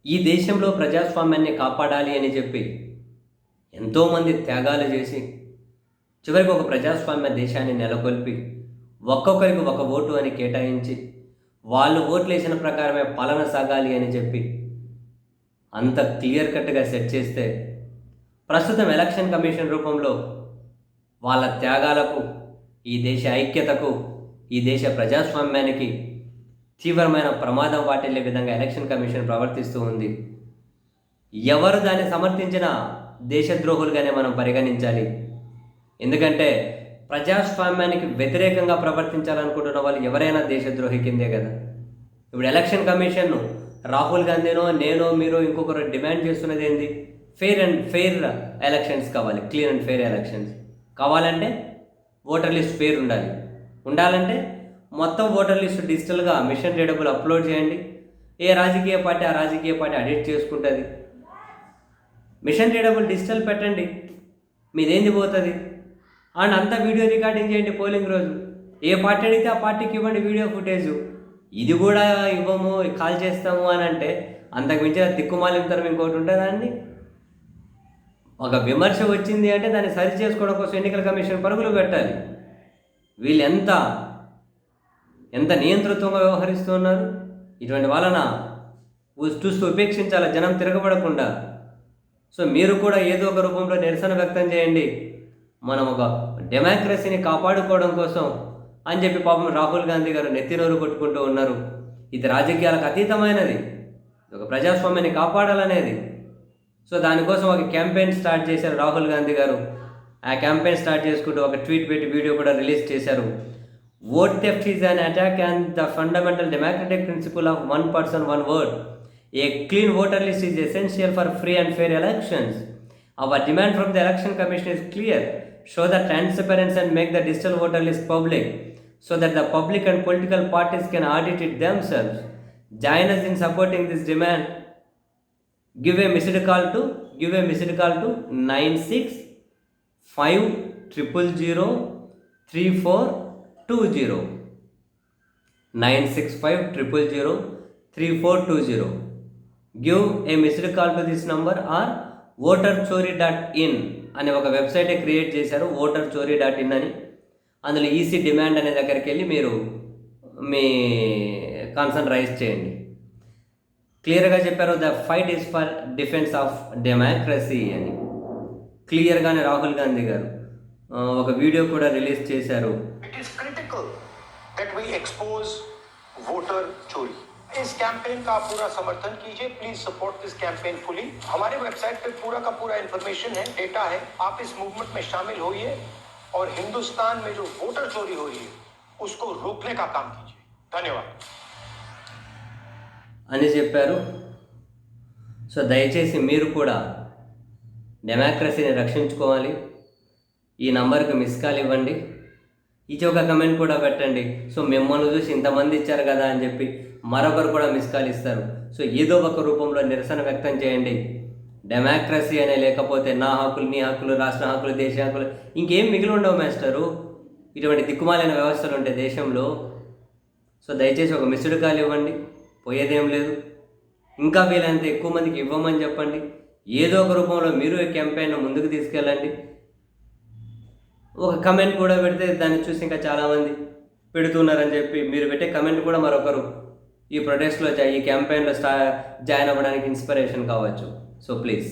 ఈ దేశంలో ప్రజాస్వామ్యాన్ని కాపాడాలి అని చెప్పి ఎంతోమంది త్యాగాలు చేసి చివరికి ఒక ప్రజాస్వామ్య దేశాన్ని నెలకొల్పి ఒక్కొక్కరికి ఒక ఓటు అని కేటాయించి వాళ్ళు ఓట్లు వేసిన ప్రకారమే పాలన సాగాలి అని చెప్పి అంత క్లియర్ కట్గా సెట్ చేస్తే ప్రస్తుతం ఎలక్షన్ కమిషన్ రూపంలో వాళ్ళ త్యాగాలకు, ఈ దేశ ఐక్యతకు, ఈ దేశ ప్రజాస్వామ్యానికి తీవ్రమైన ప్రమాదం వాటిల్లే విధంగా ఎలక్షన్ కమిషన్ ప్రవర్తిస్తూ ఉంది. ఎవరు దాన్ని సమర్థించినా దేశద్రోహులుగానే మనం పరిగణించాలి. ఎందుకంటే ప్రజాస్వామ్యానికి వ్యతిరేకంగా ప్రవర్తించాలనుకుంటున్న వాళ్ళు ఎవరైనా దేశద్రోహి కిందే కదా. ఇప్పుడు ఎలక్షన్ కమిషన్ను రాహుల్ గాంధీనో, నేనో, మీరు ఇంకొకరు డిమాండ్ చేస్తున్నది ఏంది? ఫెయిర్ ఎలక్షన్స్ కావాలి. క్లీన్ అండ్ ఫెయిర్ ఎలక్షన్స్ కావాలంటే ఓటర్ లిస్ట్ ఫెయిర్ ఉండాలంటే మొత్తం ఓటర్ లిస్ట్ డిజిటల్గా మిషన్ రీడబుల్ అప్లోడ్ చేయండి. ఏ రాజకీయ పార్టీ ఆ రాజకీయ పార్టీ ఎడిట్ చేసుకుంటుంది. మిషన్ రీడబుల్ డిజిటల్ పెట్టండి, మీదేంది పోతుంది. అండ్ అంతా వీడియో రికార్డింగ్ చేయండి. పోలింగ్ రోజు ఏ పార్టీ అడిగితే ఆ పార్టీకి ఇవ్వండి వీడియో ఫుటేజు. ఇది కూడా ఇవ్వము, కాల్ చేస్తాము అని అంటే అంతకు మించిన దిక్కుమాలిన ఇంకోటి ఉంటుందా అండి? ఒక విమర్శ వచ్చింది అంటే దాన్ని సరి చేసుకోవడం కోసం ఎన్నికల కమిషన్ పరుగులు పెట్టాలి. వీళ్ళు ఎంత నియంతృత్వంగా వ్యవహరిస్తున్నారు. ఇటువంటి వాళ్ళన చూస్తూ ఉపేక్షించాలి, జనం తిరగబడకుండా. సో మీరు కూడా ఏదో ఒక రూపంలో నిరసన వ్యక్తం చేయండి. మనం ఒక డెమోక్రసీని కాపాడుకోవడం కోసం అని చెప్పి పాపం రాహుల్ గాంధీ గారు నెత్తినోరు కొట్టుకుంటూ ఉన్నారు. ఇది రాజకీయాలకు అతీతమైనది, ఒక ప్రజాస్వామ్యాన్ని కాపాడాలనేది. సో దానికోసం ఒక క్యాంపెయిన్ స్టార్ట్ చేశారు రాహుల్ గాంధీ గారు. ఆ క్యాంపెయిన్ స్టార్ట్ చేసుకుంటూ ఒక ట్వీట్ పెట్టి వీడియో కూడా రిలీజ్ చేశారు. Vote theft is an attack on the fundamental democratic principle of one person, one vote. A clean voter list is essential for free and fair elections. Our demand from the Election Commission is clear. Show the transparency and make the digital voter list public so that the public and political parties can audit it themselves. Join us in supporting this demand. Give a missed call to 96500342 96500342. Give a missed call to this number or voterchori.in అనే ఒక వెబ్సైటే create చేశారు, voterchori.in అని. అందులో EC demand అనే దగ్గరికి వెళ్ళి మీరు మీ concern rise చేయండి. క్లియర్గా చెప్పారు, the fight is for defence of democracy అని క్లియర్గానే రాహుల్ గాంధీ గారు ఒక వీడియో కూడా రిలీజ్ చేశారు. It is critical that we expose voter चोरी. इस कैंपेन का पूरा समर्थन कीजिए. Please support this campaign fully. हमारे वेबसाइट पे पूरा का पूरा इंफॉर्मेशन है, डेटा है. आप इस मूवमेंट में शामिल होइए और हिंदुस्तान में जो वोटर चोरी हो रही है उसको रोकने का काम कीजिए. धन्यवाद అని చెప్పారు. సో దయచేసి మీరు కూడా డెమోక్రసీని రక్షించుకోవాలి. ఈ నంబర్కి మిస్ కాల్ ఇవ్వండి, ఇచ్చి ఒక కమెంట్ కూడా పెట్టండి. సో మిమ్మల్ని చూసి ఇంతమంది ఇచ్చారు కదా అని చెప్పి మరొకరు కూడా మిస్ కాల్ ఇస్తారు. సో ఏదో ఒక రూపంలో నిరసన వ్యక్తం చేయండి. డెమోక్రసీ అనే లేకపోతే నా హక్కులు, నీ హక్కులు, రాష్ట్ర హక్కులు, దేశ హక్కులు ఇంకేం మిగిలి ఉండవు మాస్టరు. ఇటువంటి దిక్కుమాలైన వ్యవస్థలు ఉంటాయి దేశంలో. సో దయచేసి ఒక మిస్డ్ కాల్ ఇవ్వండి, పోయేదేం లేదు. ఇంకా వీలైనంత ఎక్కువ మందికి ఇవ్వమని చెప్పండి. ఏదో ఒక రూపంలో మీరు ఈ క్యాంపెయిన్ ముందుకు తీసుకెళ్ళండి. ఒక కమెంట్ కూడా పెడితే దాన్ని చూసి ఇంకా చాలామంది పెడుతున్నారని చెప్పి మీరు పెట్టే కమెంట్ కూడా మరొకరు ఈ ప్రొటెస్ట్లో, ఈ క్యాంపెయిన్లో జాయిన్ అవ్వడానికి ఇన్స్పిరేషన్ కావచ్చు. So please